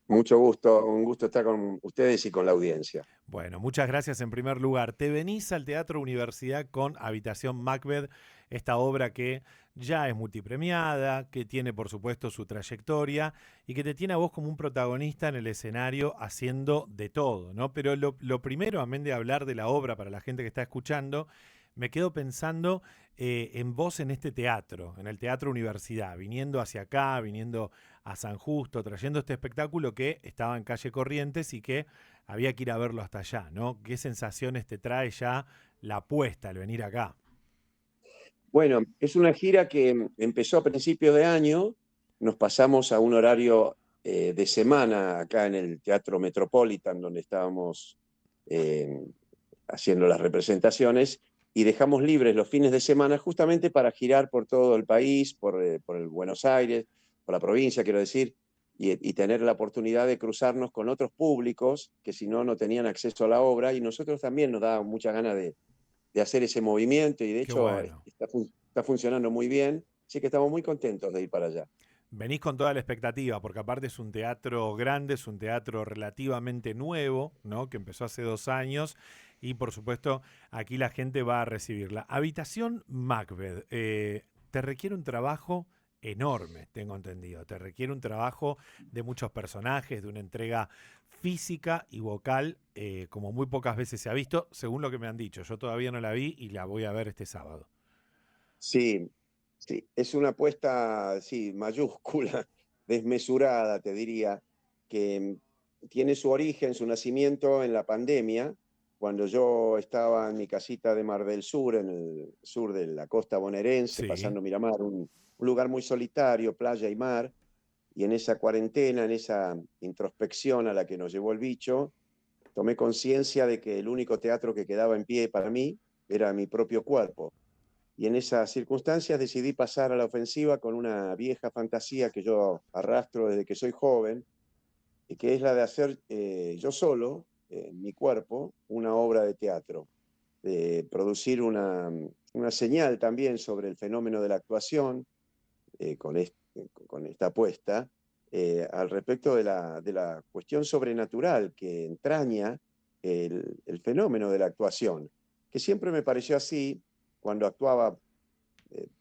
Mucho gusto, un gusto estar con ustedes y con la audiencia. Bueno, muchas gracias en primer lugar. Te venís al Teatro Universidad con Habitación Macbeth, esta obra que ya es multipremiada, que tiene por supuesto su trayectoria y que te tiene a vos como un protagonista en el escenario haciendo de todo, ¿no? Pero lo primero, amén de hablar de la obra para la gente que está escuchando, me quedo pensando en vos en este teatro, en el Teatro Universidad, viniendo hacia acá, viniendo a San Justo, trayendo este espectáculo que estaba en calle Corrientes y que había que ir a verlo hasta allá, ¿no? ¿Qué sensaciones te trae ya la apuesta, el venir acá? Bueno, es una gira que empezó a principios de año, nos pasamos a un horario de semana acá en el Teatro Metropolitan, donde estábamos eh, haciendo las representaciones, y dejamos libres los fines de semana justamente para girar por todo el país, por el Buenos Aires, por la provincia, quiero decir, y tener la oportunidad de cruzarnos con otros públicos que si no, no tenían acceso a la obra, y nosotros también nos da muchas ganas de hacer ese movimiento y de Qué hecho bueno. está funcionando muy bien, así que estamos muy contentos de ir para allá. Venís con toda la expectativa, porque aparte es un teatro grande, es un teatro relativamente nuevo, ¿no? Que empezó hace 2 años y por supuesto aquí la gente va a recibirla. Habitación Macbeth, te requiere un trabajo enorme, tengo entendido. Te requiere un trabajo de muchos personajes, de una entrega física y vocal, como muy pocas veces se ha visto, según lo que me han dicho. Yo todavía no la vi y la voy a ver este sábado. Sí, sí, es una apuesta, sí, mayúscula, desmesurada, te diría, que tiene su origen, su nacimiento en la pandemia, cuando yo estaba en mi casita de Mar del Sur, en el sur de la costa bonaerense, Sí. pasando Miramar, un lugar muy solitario, playa y mar, y en esa cuarentena, en esa introspección a la que nos llevó el bicho, tomé conciencia de que el único teatro que quedaba en pie para mí era mi propio cuerpo. Y en esas circunstancias decidí pasar a la ofensiva con una vieja fantasía que yo arrastro desde que soy joven, y que es la de hacer yo solo, en mi cuerpo, una obra de teatro, de producir una señal también sobre el fenómeno de la actuación, con esta apuesta, al respecto de la cuestión sobrenatural que entraña el fenómeno de la actuación, que siempre me pareció así cuando actuaba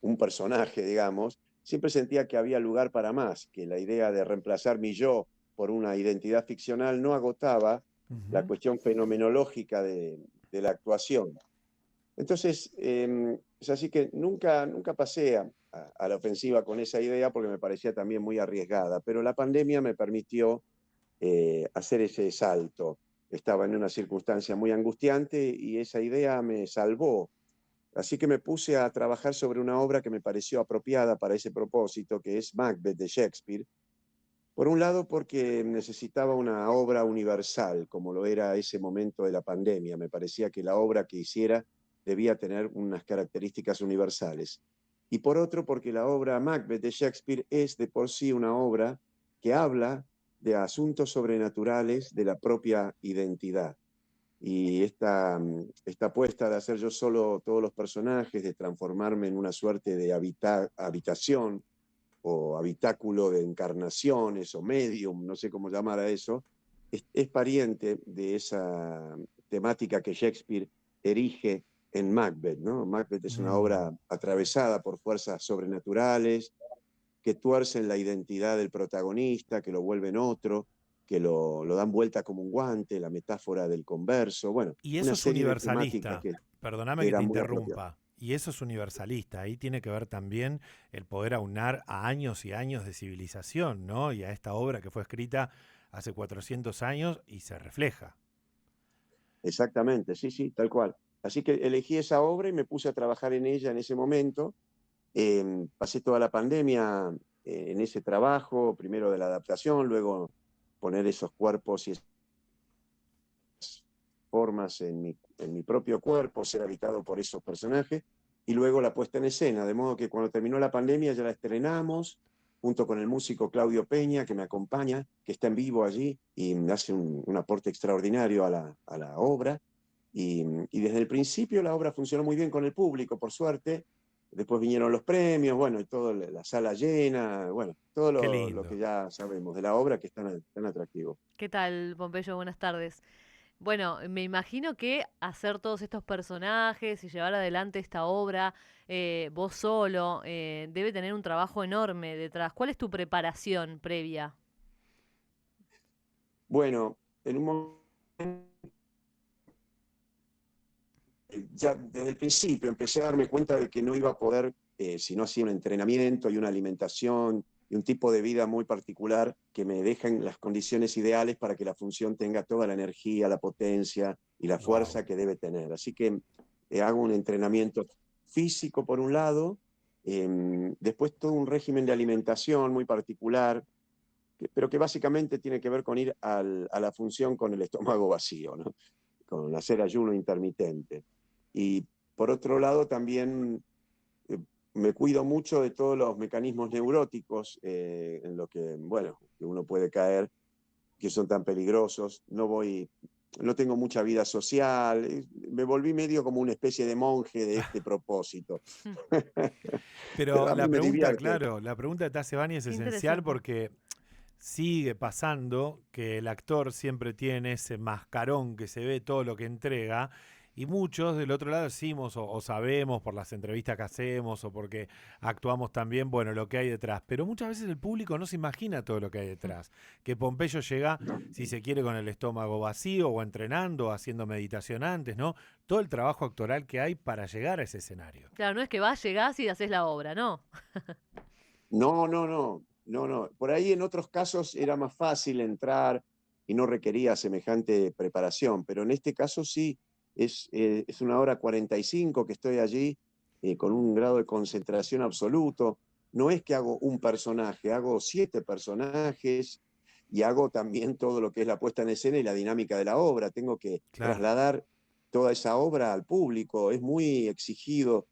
un personaje, digamos, siempre sentía que había lugar para más, que la idea de reemplazar mi yo por una identidad ficcional no agotaba la Ujú. cuestión fenomenológica de la actuación. Entonces, es así que nunca pasé a la ofensiva con esa idea porque me parecía también muy arriesgada, pero la pandemia me permitió hacer ese salto. Estaba en una circunstancia muy angustiante y esa idea me salvó. Así que me puse a trabajar sobre una obra que me pareció apropiada para ese propósito, que es Macbeth de Shakespeare. Por un lado, porque necesitaba una obra universal, como lo era ese momento de la pandemia. Me parecía que la obra que hiciera debía tener unas características universales. Y por otro, porque la obra Macbeth de Shakespeare es de por sí una obra que habla de asuntos sobrenaturales de la propia identidad. Y esta apuesta de hacer yo solo todos los personajes, de transformarme en una suerte de habitación o habitáculo de encarnaciones o medium, no sé cómo llamar a eso, es pariente de esa temática que Shakespeare erige en Macbeth, ¿no? Macbeth es una Mm. obra atravesada por fuerzas sobrenaturales que tuercen la identidad del protagonista, que lo vuelven otro, que lo dan vuelta como un guante, la metáfora del converso, bueno, Y eso una es serie de temáticas universalista, perdóname que que te eran muy apropiadas. interrumpa. Y eso es universalista, ahí tiene que ver también el poder aunar a años y años de civilización, ¿no? Y a esta obra que fue escrita hace 400 años y se refleja. Exactamente, sí, sí, tal cual. Así que elegí esa obra y me puse a trabajar en ella en ese momento. Pasé toda la pandemia en ese trabajo, primero de la adaptación, luego poner esos cuerpos y esas formas en mi propio cuerpo, ser habitado por esos personajes, y luego la puesta en escena, de modo que cuando terminó la pandemia ya la estrenamos, junto con el músico Claudio Peña, que me acompaña, que está en vivo allí y me hace un aporte extraordinario a la obra. Y desde el principio la obra funcionó muy bien con el público, por suerte, Después vinieron los premios, bueno, y todo, la sala llena, bueno, todo Qué lo que lindo. ya sabemos de la obra que es tan atractivo. ¿Qué tal, Pompeyo? Buenas tardes. Bueno, me imagino que hacer todos estos personajes y llevar adelante esta obra vos solo debe tener un trabajo enorme detrás. ¿Cuál es tu preparación previa? Bueno, en un momento, ya desde el principio empecé a darme cuenta de que no iba a poder, si no hacía un entrenamiento y una alimentación y un tipo de vida muy particular que me dejen las condiciones ideales para que la función tenga toda la energía, la potencia y la Wow. fuerza que debe tener. Así que hago un entrenamiento físico por un lado, después todo un régimen de alimentación muy particular, pero que básicamente tiene que ver con ir a la función con el estómago vacío, ¿no? Con hacer ayuno intermitente. Y por otro lado, también eh, me cuido mucho de todos los mecanismos neuróticos en lo que, bueno, que uno puede caer, que son tan peligrosos. No tengo mucha vida social, me volví medio como una especie de monje de este propósito. Pero Pero a mí la me pregunta, divierte. claro, la pregunta de Tassevani es Qué esencial interesante. porque sigue pasando que el actor siempre tiene ese mascarón que se ve todo lo que entrega y muchos del otro lado decimos o sabemos por las entrevistas que hacemos o porque actuamos también, bueno, lo que hay detrás. Pero muchas veces el público no se imagina todo lo que hay detrás. Que Pompeyo llega, si se quiere, con el estómago vacío o entrenando, o haciendo meditación antes, ¿no? Todo el trabajo actoral que hay para llegar a ese escenario. Claro, no es que vas, llegás y haces la obra, ¿no? No, no, no, no, no. Por ahí en otros casos era más fácil entrar y no requería semejante preparación, pero en este caso sí, es una hora 45 que estoy allí con un grado de concentración absoluto. No es que hago un personaje, hago 7 personajes y hago también todo lo que es la puesta en escena y la dinámica de la obra. Tengo que Claro. trasladar toda esa obra al público, es muy exigido,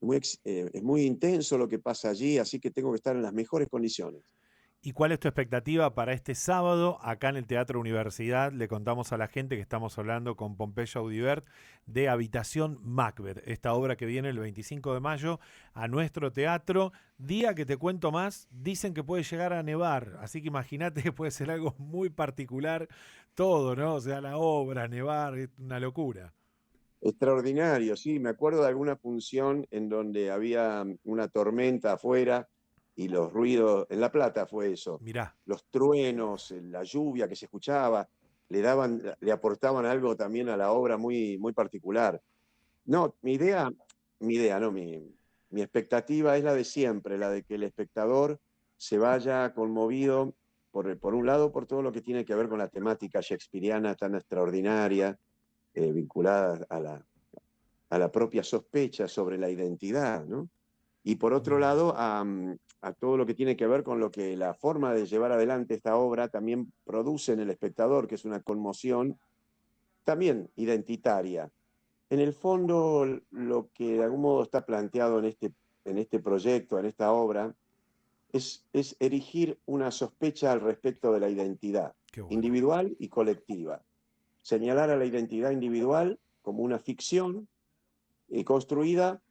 es muy intenso lo que pasa allí, así que tengo que estar en las mejores condiciones. ¿Y cuál es tu expectativa para este sábado? Acá en el Teatro Universidad le contamos a la gente que estamos hablando con Pompeyo Audibert de Habitación Macbeth, esta obra que viene el 25 de mayo a nuestro teatro. Día que te cuento más, dicen que puede llegar a nevar, así que imagínate que puede ser algo muy particular todo, ¿no? O sea, la obra, nevar, es una locura. Extraordinario, sí, me acuerdo de alguna función en donde había una tormenta afuera y los ruidos, en La Plata fue eso, Mirá, los truenos, la lluvia que se escuchaba, le aportaban algo también a la obra muy, muy particular. No, no, mi expectativa es la de siempre, la de que el espectador se vaya conmovido, por un lado, por todo lo que tiene que ver con la temática shakespeariana tan extraordinaria, vinculada a la propia sospecha sobre la identidad, ¿no? Y por otro mm, lado, a todo lo que tiene que ver con lo que la forma de llevar adelante esta obra también produce en el espectador, que es una conmoción también identitaria. En el fondo, lo que de algún modo está planteado en este proyecto, en esta obra, es erigir una sospecha al respecto de la identidad qué bueno. individual y colectiva. Señalar a la identidad individual como una ficción construida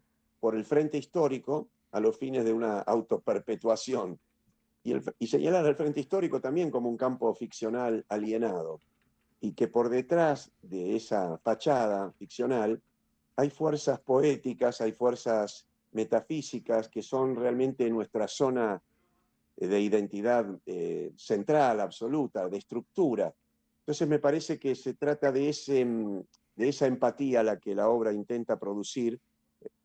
por el Frente Histórico a los fines de una autoperpetuación y señalar al Frente Histórico también como un campo ficcional alienado y que por detrás de esa fachada ficcional hay fuerzas poéticas, hay fuerzas metafísicas que son realmente nuestra zona de identidad central, absoluta, de estructura. Entonces me parece que se trata de esa empatía a la que la obra intenta producir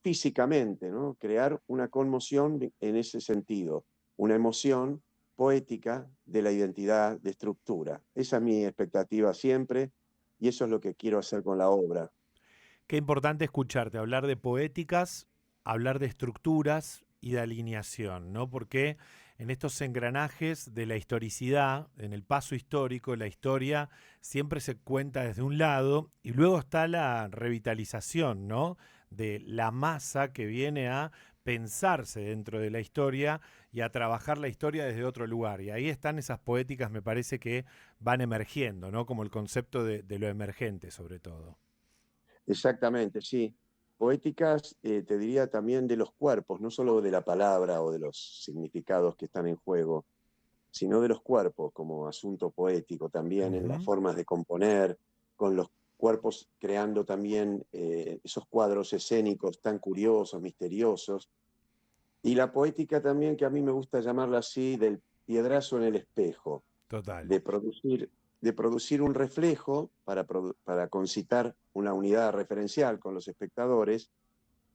físicamente, ¿no? Crear una conmoción en ese sentido, una emoción poética de la identidad de estructura. Esa es mi expectativa siempre y eso es lo que quiero hacer con la obra. Qué importante escucharte, hablar de poéticas, hablar de estructuras y de alineación, ¿no? Porque en estos engranajes de la historicidad, en el paso histórico, la historia siempre se cuenta desde un lado y luego está la revitalización, ¿no? De la masa que viene a pensarse dentro de la historia y a trabajar la historia desde otro lugar. Y ahí están esas poéticas, me parece que van emergiendo, ¿no? Como el concepto de lo emergente, sobre todo. Exactamente, sí. poéticas, te diría también de los cuerpos, no solo de la palabra o de los significados que están en juego, sino de los cuerpos como asunto poético, también en las Ujú. formas de componer, con los cuerpos creando también esos cuadros escénicos tan curiosos, misteriosos. Y la poética también, que a mí me gusta llamarla así, del piedrazo en el espejo, Total. de producir, de producir un reflejo para concitar una unidad referencial con los espectadores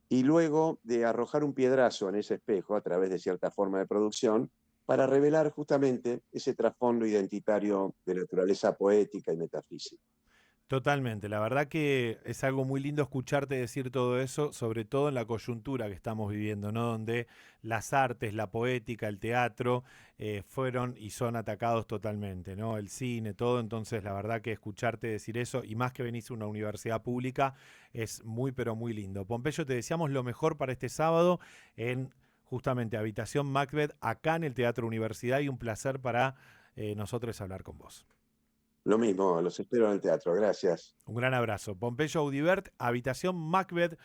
y luego de arrojar un piedrazo en ese espejo a través de cierta forma de producción para revelar justamente ese trasfondo identitario de naturaleza poética y metafísica. Totalmente, la verdad que es algo muy lindo escucharte decir todo eso, sobre todo en la coyuntura que estamos viviendo, ¿no? Donde las artes, la poética, el teatro fueron y son atacados totalmente, ¿no? El cine, todo, entonces la verdad que escucharte decir eso, y más que venís a una universidad pública, es muy pero muy lindo. Pompeyo, te deseamos lo mejor para este sábado en justamente Habitación Macbeth, acá en el Teatro Universidad, y un placer para nosotros hablar con vos. Lo mismo, los espero en el teatro. Gracias. Un gran abrazo. Pompeyo Audibert, Habitación Macbeth.